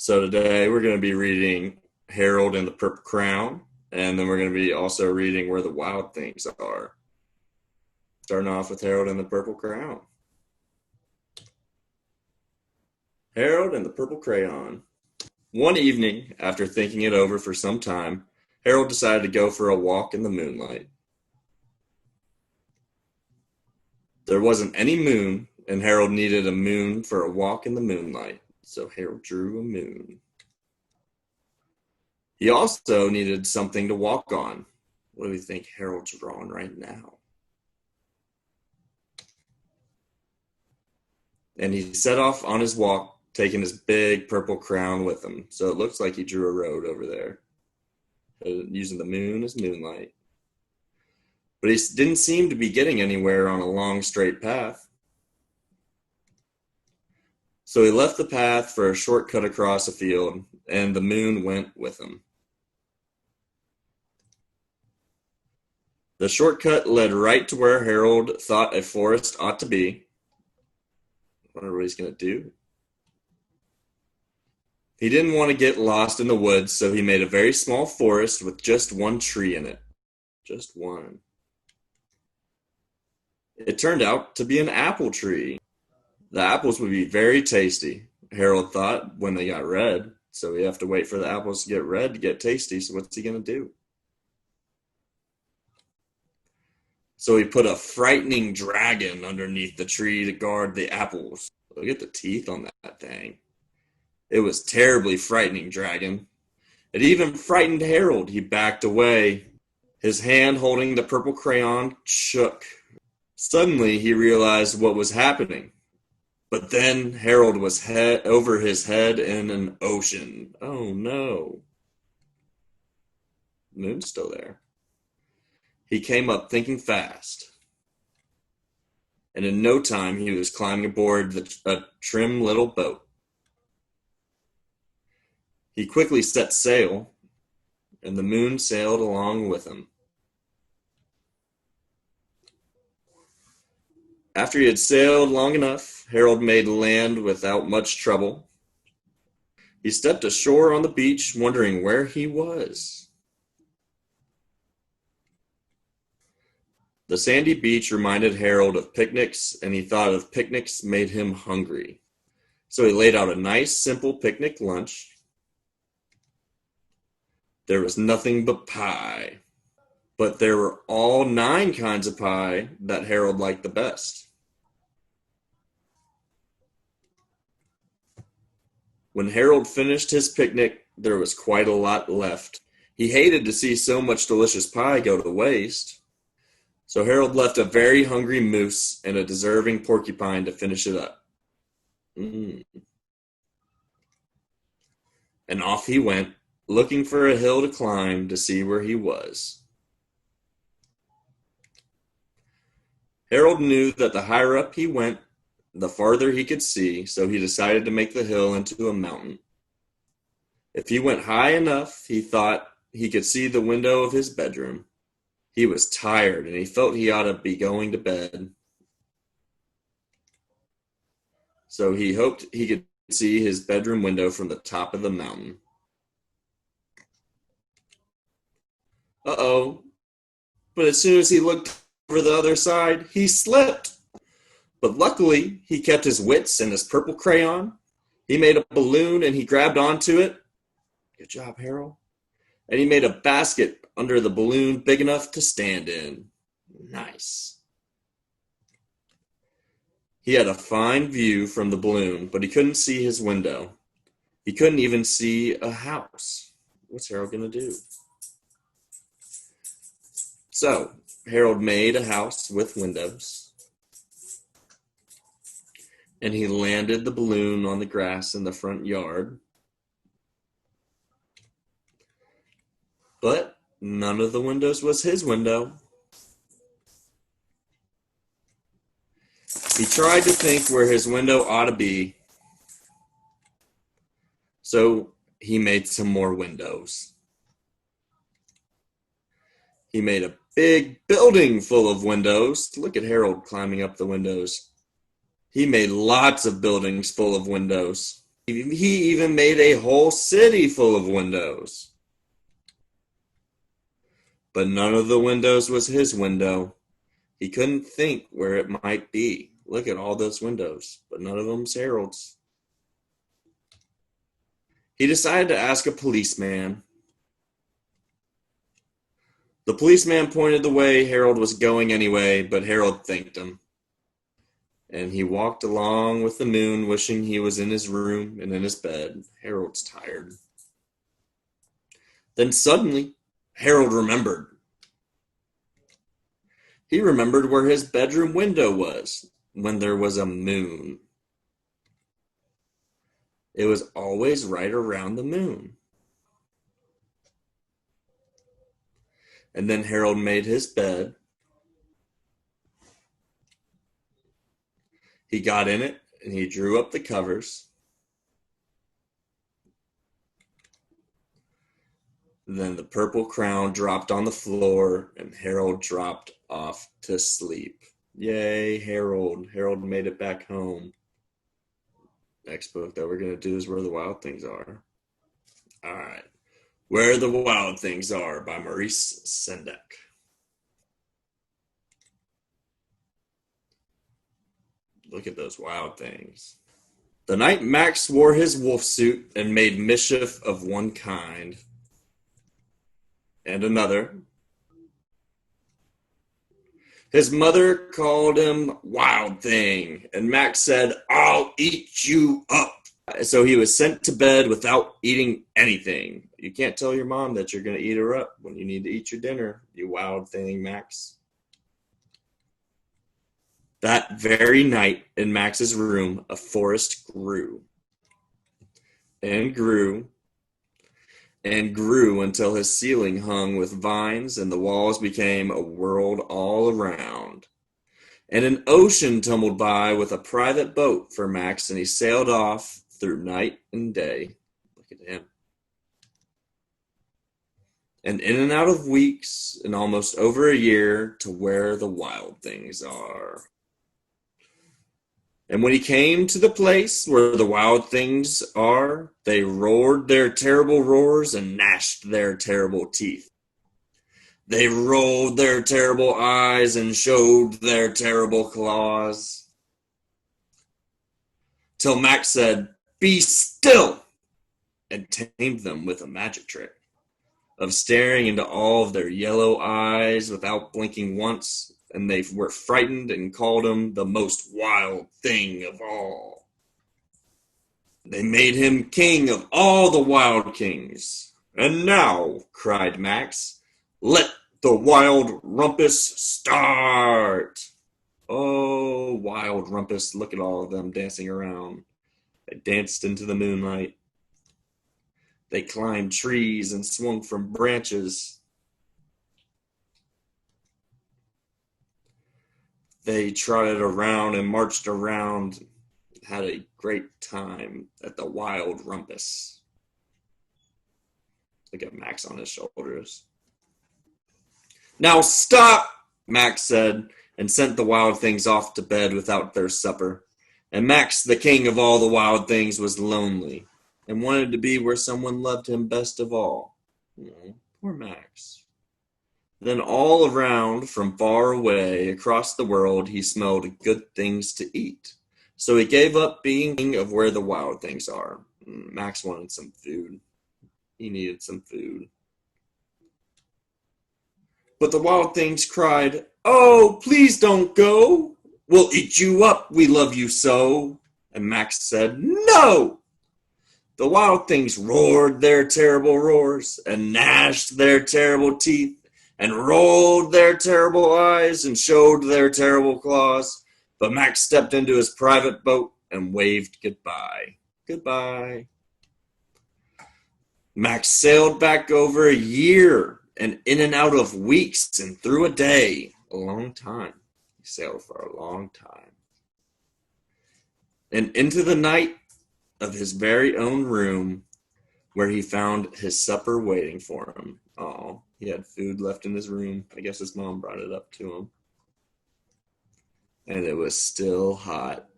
So today we're going to be reading Harold and the Purple Crown, and then we're going to be also reading Where the Wild Things Are. Starting off with Harold and the Purple Crown. Harold and the Purple Crayon. One evening, after thinking it over for some time, Harold decided to go for a walk in the moonlight. There wasn't any moon, and Harold needed a moon for a walk in the moonlight, so Harold drew a moon. He also needed something to walk on. What do we think Harold's drawing right now? And he set off on his walk, taking his big purple crown with him. So it looks like he drew a road over there, using the moon as moonlight. But he didn't seem to be getting anywhere on a long, straight path. So he left the path for a shortcut across a field, and the moon went with him. The shortcut led right to where Harold thought a forest ought to be. I wonder what he's going to do. He didn't want to get lost in the woods, so he made a very small forest with just one tree in it. Just one. It turned out to be an apple tree. The apples would be very tasty, Harold thought, when they got red. So we have to wait for the apples to get red to get tasty, so what's he going to do? So he put a frightening dragon underneath the tree to guard the apples. Look at the teeth on that thing. It was terribly frightening dragon. It even frightened Harold. He backed away. His hand holding the purple crayon shook. Suddenly he realized what was happening. But then Harold was over his head in an ocean. Oh no. The moon's still there. He came up thinking fast. And in no time he was climbing aboard a trim little boat. He quickly set sail, and the moon sailed along with him. After he had sailed long enough, Harold made land without much trouble. He stepped ashore on the beach, wondering where he was. The sandy beach reminded Harold of picnics, and he thought of picnics made him hungry. So he laid out a nice, simple picnic lunch. There was nothing but pie, but there were all 9 kinds of pie that Harold liked the best. When Harold finished his picnic, there was quite a lot left. He hated to see so much delicious pie go to waste. So Harold left a very hungry moose and a deserving porcupine to finish it up. And off he went, looking for a hill to climb to see where he was. Harold knew that the higher up he went, the farther he could see, so he decided to make the hill into a mountain. If he went high enough, he thought he could see the window of his bedroom. He was tired, and he felt he ought to be going to bed. So he hoped he could see his bedroom window from the top of the mountain. Uh-oh. But as soon as he looked over the other side, he slipped. But luckily, he kept his wits and his purple crayon. He made a balloon, and he grabbed onto it. Good job, Harold. And he made a basket under the balloon big enough to stand in. Nice. He had a fine view from the balloon, but he couldn't see his window. He couldn't even see a house. What's Harold going to do? So, Harold made a house with windows. And he landed the balloon on the grass in the front yard. But none of the windows was his window. He tried to think where his window ought to be. So he made some more windows. He made a big building full of windows. Look at Harold climbing up the windows. He made lots of buildings full of windows. He even made a whole city full of windows. But none of the windows was his window. He couldn't think where it might be. Look at all those windows, but none of them's Harold's. He decided to ask a policeman. The policeman pointed the way Harold was going anyway, but Harold thanked him. And he walked along with the moon, wishing he was in his room and in his bed. Harold's tired. Then suddenly, Harold remembered. He remembered where his bedroom window was when there was a moon. It was always right around the moon. And then Harold made his bed. He got in it and he drew up the covers. Then the purple crown dropped on the floor and Harold dropped off to sleep. Yay, Harold. Harold made it back home. Next book that we're going to do is Where the Wild Things Are. All right. Where the Wild Things Are by Maurice Sedek. Look at those wild things. The night Max wore his wolf suit and made mischief of one kind and another, his mother called him Wild Thing, and Max said, "I'll eat you up." So he was sent to bed without eating anything. You can't tell your mom that you're going to eat her up when you need to eat your dinner, you wild thing, Max. That very night in Max's room, a forest grew and grew and grew until his ceiling hung with vines and the walls became a world all around. And an ocean tumbled by with a private boat for Max, and he sailed off through night and day. Look at him. And in and out of weeks and almost over a year to where the wild things are. And when he came to the place where the wild things are, they roared their terrible roars and gnashed their terrible teeth. They rolled their terrible eyes and showed their terrible claws. Till Max said, "Be still," and tamed them with a magic trick of staring into all of their yellow eyes without blinking once. And they were frightened and called him the most wild thing of all. They made him king of all the wild kings. "And now," cried Max, "let the wild rumpus start." Oh, wild rumpus, look at all of them dancing around. They danced into the moonlight. They climbed trees and swung from branches. They trotted around and marched around, had a great time at the wild rumpus. Look at Max on his shoulders. "Now stop," Max said, and sent the wild things off to bed without their supper. And Max, the king of all the wild things, was lonely and wanted to be where someone loved him best of all. Oh, poor Max. Then all around, from far away, across the world, he smelled good things to eat. So he gave up being king of where the wild things are. Max wanted some food. He needed some food. But the wild things cried, "Oh, please don't go. We'll eat you up. We love you so." And Max said, "No." The wild things roared their terrible roars and gnashed their terrible teeth and rolled their terrible eyes and showed their terrible claws. But Max stepped into his private boat and waved goodbye. Goodbye. Max sailed back over a year and in and out of weeks and through a day. A long time. He sailed for a long time. And into the night of his very own room, where he found his supper waiting for him. Oh, he had food left in his room. I guess his mom brought it up to him. And it was still hot.